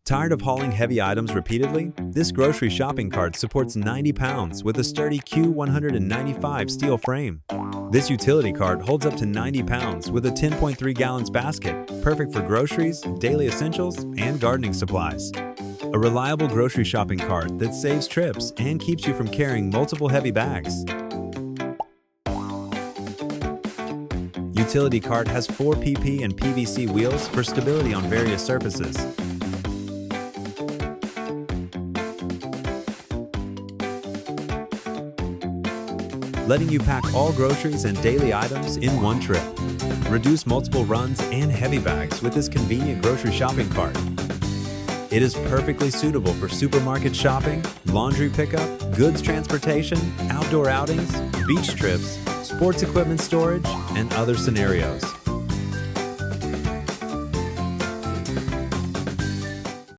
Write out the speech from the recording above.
Tired of hauling heavy items repeatedly? This grocery shopping cart supports 90 pounds with a sturdy Q195 steel frame. This utility cart holds up to 90 pounds with a 10.3 gallons basket, perfect for groceries, daily essentials, and gardening supplies. A reliable grocery shopping cart that saves trips and keeps you from carrying multiple heavy bags. Utility cart has 4 PP and PVC wheels for stability on various surfaces. Letting you pack all groceries and daily items in one trip. Reduce multiple runs and heavy bags with this convenient grocery shopping cart. It is perfectly suitable for supermarket shopping, laundry pickup, goods transportation, outdoor outings, beach trips, sports equipment storage, and other scenarios.